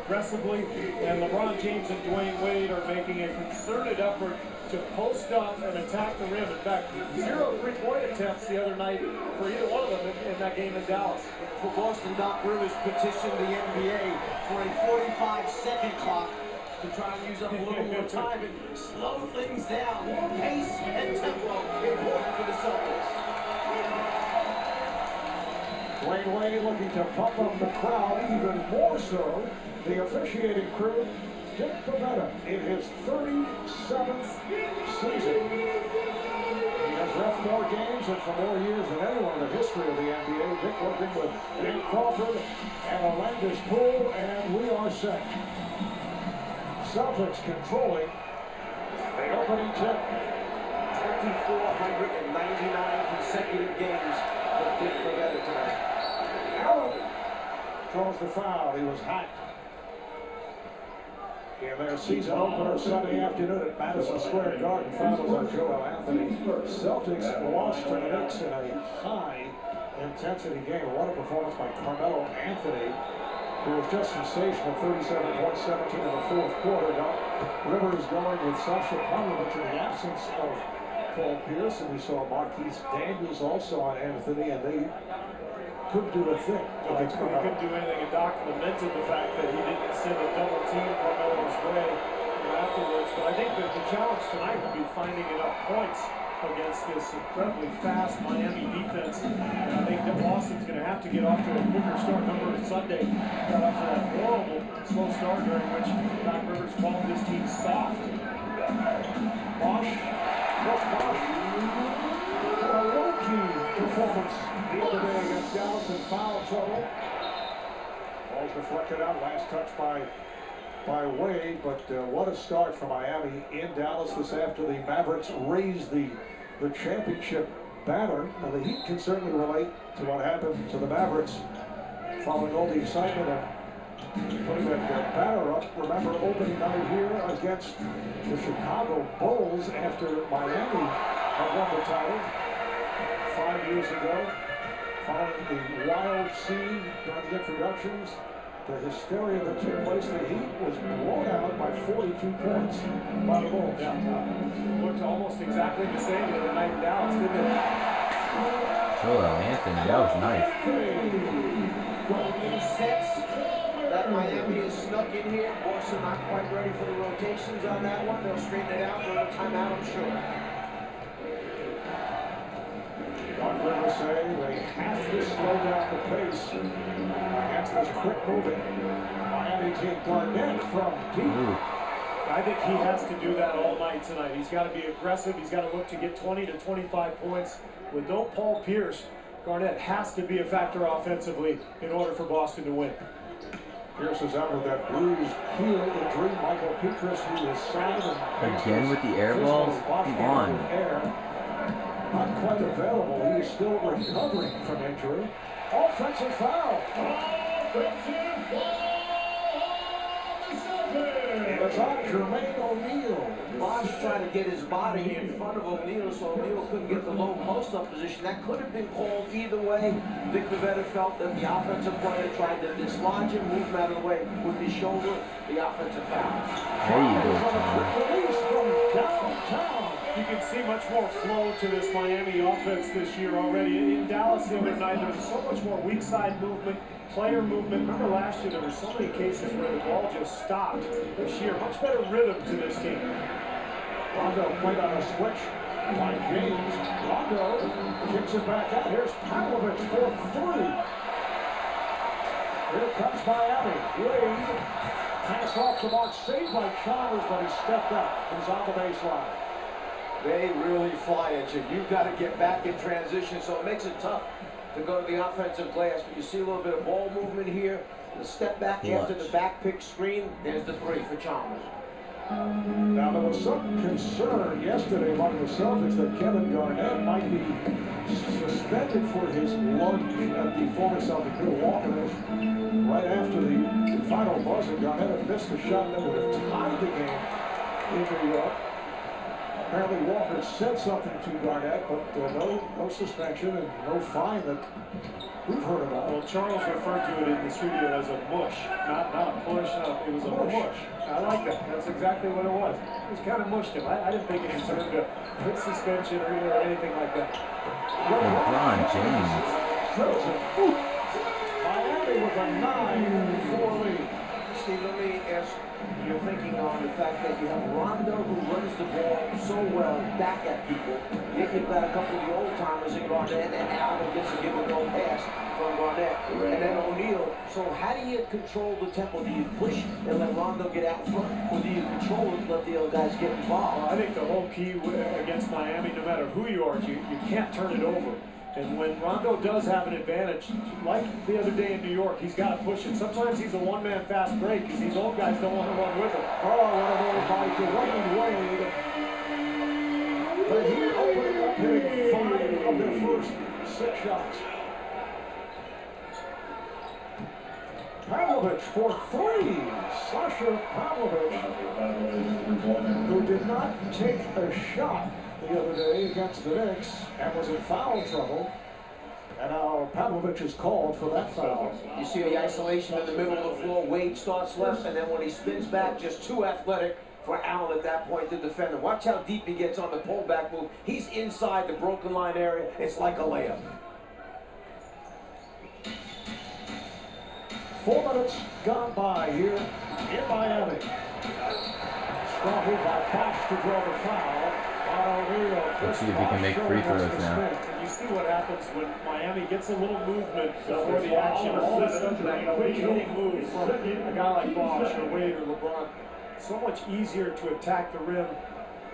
aggressively, and LeBron James and Dwayne Wade are making a concerted effort to post up and attack the rim. In fact, 0 3-point attempts the other night for either one of them in that game in Dallas. For Boston, Doc Rivers petitioned the NBA for a 45-second clock to try and use up a little more time and slow things down. Pace and tempo important for the Celtics. Dwayne Wade looking to pump up the crowd even more so. The officiating crew, Dick Bavetta, in his 37th season. He has ref more games and for more years than anyone in the history of the NBA. Dick working with Dan Crawford and Alandis Poole, and we are set. Celtics controlling the opening tip. 2,499 consecutive games for Dick Bavetta tonight. Allen draws the foul. He was hacked in their season opener Sunday afternoon at Madison Square Garden. Fouls on Joel Anthony. Celtics lost to the Knicks in a high-intensity game. What a performance by Carmelo Anthony, who was just sensational. 37 points, 17 in the fourth quarter. Rivers going with Sasha Pavlovich in the absence of Paul Pierce, and we saw Marquise Daniels also on Anthony, and they couldn't do a thing. He couldn't do anything, and Doc lamented the fact that he didn't send a double team Carmelo's way afterwards. But I think that the challenge tonight will be finding enough points against this incredibly fast Miami defense. And I think that Boston's going to have to get off to a quicker start. Remember Sunday, got off to that horrible slow start during which Doc Rivers called this team soft. Bosch, a low-key performance the other day against Dallas in foul trouble. Ball's deflected out, last touch by Wade, but what a start for Miami in Dallas this after the Mavericks raised the championship banner. And the Heat can certainly relate to what happened to the Mavericks following all the excitement of putting that banner up. Remember opening night here against the Chicago Bulls after Miami had won the title 5 years ago. Following the wild scene during the introductions, the hysteria that took place, the Heat was blown out by 42 points by the Bulls. Yeah, looked almost exactly the same the other night in Dallas, didn't it? Joel Anthony, that was nice. Golden sets that Miami is snuck in here. Boston not quite ready for the rotations on that one. They'll straighten it out. They'll timeout, I'm sure. Doc Rivers say they have to slow down the pace against this quick-moving Miami team. Garnett from deep. I think he has to do that all night tonight. He's got to be aggressive. He's got to look to get 20 to 25 points. With no Paul Pierce, Garnett has to be a factor offensively in order for Boston to win. Pierce is out with that bruised heel injury. Michael Petras, who is signed Again with the air balls? Come on. Not quite available. He is still recovering from injury. Offensive foul. Offensive foul. It's on Jermaine O'Neal. Bosch trying to get his body in front of O'Neal so O'Neal couldn't get the low post-up position. That could have been called either way. Dick Bavetta felt that the offensive player tried to dislodge him, move him out of the way with his shoulder. The offensive foul. There you go, Tom. Release from downtown. You can see much more flow to this Miami offense this year already. In Dallas the other night, there was so much more weak side movement, player movement. Remember last year, there were so many cases where the ball just stopped. This year, much better rhythm to this team. Rondo played on a switch by James. Rondo kicks it back out. Here's Pavlovich for three. Here comes Miami. Wade pass off the mark, saved by Chalmers, but he stepped out. He's on the baseline. They really fly at you. You've got to get back in transition, so it makes it tough to go to the offensive glass. But you see a little bit of ball movement here. The step back after the back pick screen. There's the three for Chalmers. Now, there was some concern yesterday among the Celtics that Kevin Garnett might be suspended for his lunge at the former Celtic Milwaukee. Right after the final buzzer, Garnett had missed a shot that would have tied the game in New York. Apparently Walker said something to Garnett, but no suspension and no fine that we've heard about. Well, Charles referred to it in the studio as a mush, not a push. It was a mush. I like that. That's exactly what it was. It was kind of mushed him. I didn't think it deserved a quick suspension or anything like that. LeBron James. Miami with a 9-4 lead. Steve, let me ask your thinking on the fact that you have Rondo who runs the ball so well back at people. Yet you've got a couple of the old timers in Garnett, and Allen gets a give and go pass from Garnett. And then O'Neal. So how do you control the tempo? Do you push and let Rondo get out front, or do you control it and let the other guys get involved? Well, I think the whole key against Miami, no matter who you are, you can't turn it over. And when Rondo does have an advantage, like the other day in New York, he's got to push it. Sometimes he's a one-man fast break because these old guys don't want to run with him. Oh, what a move by Dwayne Wade. The Heat opening up, hitting 5 of their first 6 shots. Pavlovich for 3. Sasha Pavlovich, who did not take a shot the other day against the Knicks and was in foul trouble. And now Pavlovich is called for that foul. You see the isolation in the middle of the floor. Wade starts left, and then when he spins back, just too athletic for Allen at that point to defend him. Watch how deep he gets on the pullback move. He's inside the broken line area. It's like a layup. 4 minutes gone by here in Miami. Strong move by Fox to draw the foul. Let's see if he can make free throws now. And you see what happens when Miami gets a little movement before the action. All of a sudden, that quick hitting move from a guy like Bosh or Wade or LeBron, so much easier to attack the rim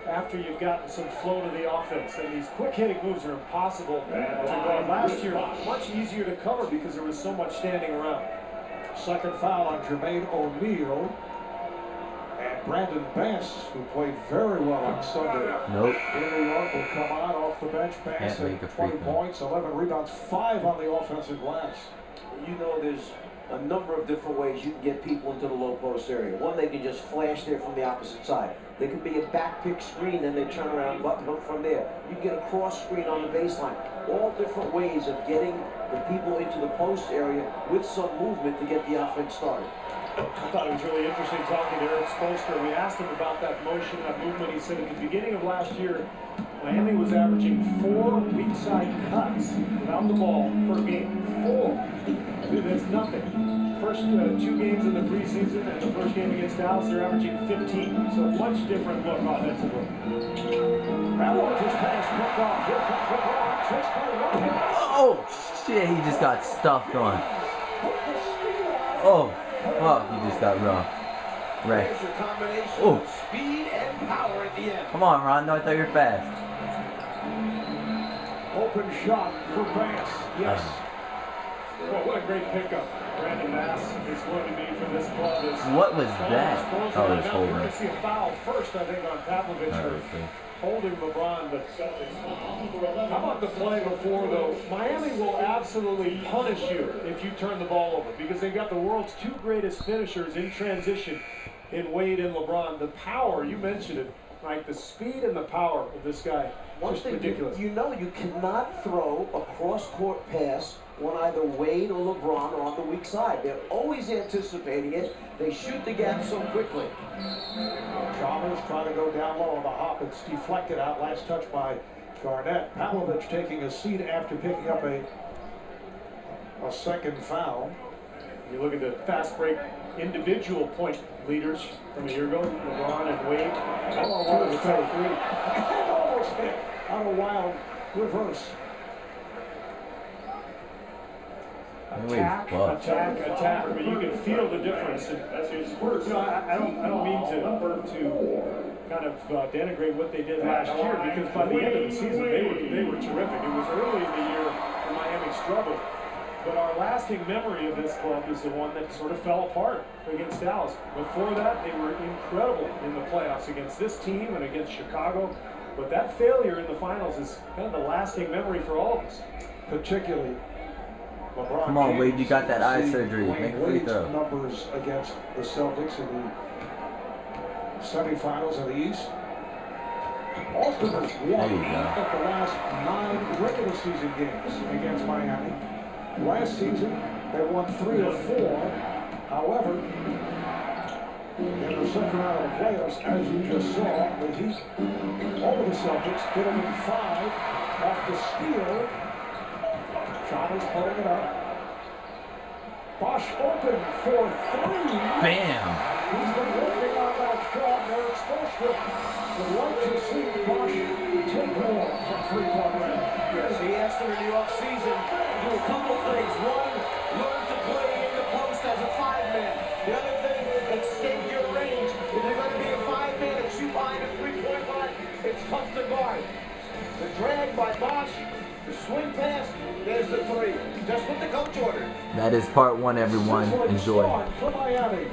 after you've gotten some flow to the offense. And these quick hitting moves are impossible to guard. Last year, much easier to cover because there was so much standing around. Second foul on Jermaine O'Neal. And Brandon Bass, who played very well on Sunday. Nope. In New York, will come out off the bench. Bass at 20 points, 11 rebounds, 5 on the offensive glass. You know, there's a number of different ways you can get people into the low post area. One, they can just flash there from the opposite side. There could be a back pick screen, and they turn around and button hook from there. You can get a cross screen on the baseline. All different ways of getting the people into the post area with some movement to get the offense started. I thought it was really interesting talking to Eric Spoelstra. We asked him about that motion, that movement. He said at the beginning of last year, Miami was averaging 4 weak side cuts without the ball per game. 4. Dude, that's nothing. First 2 games in the preseason and the first game against Dallas, they're averaging 15. So a much different look offensively. Pavlovich's pass picked off. Here comes LeBron. Oh, shit, he just got stuffed on. Oh. Oh, he just got wrecked. Oh. Speed and power at the end. Come on, Rondo. I thought you were fast. Open shot for Bass. Yes. Well, what a great pickup Brandon Bass is going to be for this club. What was that? Oh, it was holding. We're going to see a foul first, I think, on Pavlovich for holding LeBron. But how about the play before, though? Miami will absolutely punish you if you turn the ball over because they've got the world's 2 greatest finishers in transition in Wade and LeBron. The power, you mentioned it, right? The speed and the power of this guy. Just ridiculous. You know you cannot throw a cross-court pass when either Wade or LeBron are on the weak side. They're always anticipating it. They shoot the gap so quickly. Chalmers trying to go down low on the hop. It's deflected out. Last touch by Garnett. Pavlovich taking a seat after picking up a second foul. You look at the fast break individual point leaders from a year ago, LeBron and Wade. Oh, what a fake. Almost hit on a wild reverse. Attack, but you can feel the difference. And, you know, I don't mean to kind of denigrate what they did last year because by the end of the season they were terrific. It was early in the year when Miami struggled. But our lasting memory of this club is the one that sort of fell apart against Dallas. Before that, they were incredible in the playoffs against this team and against Chicago. But that failure in the finals is kind of the lasting memory for all of us. Particularly LeBron. Come on, Wade, you got that eye James, surgery. Make a free throw. Numbers against the Celtics in the semifinals of the East. Austin has There won you go. of the last 9 regular season games against Miami. Last season, they won 3 of 4. However, in the second round of the playoffs, as you just saw, the Heat over the Celtics, hit them in 5 off the steal. Chalmers putting it up. Bosch open for 3. Bam! He's been working on that shot. They're exposed to it. Would like to see Bosch take more from three-point range. Yes, he asked him in the offseason to do a couple things. One, learn to play in the post as a 5-man. The other thing, extend your range. If you're going to be a 5-man and shoot behind a 3-point line, it's tough to guard. The drag by Bosch, the swing pass, there's the 3. Just what the coach ordered. That is part 1, everyone. Sizzling Enjoy. start for Miami.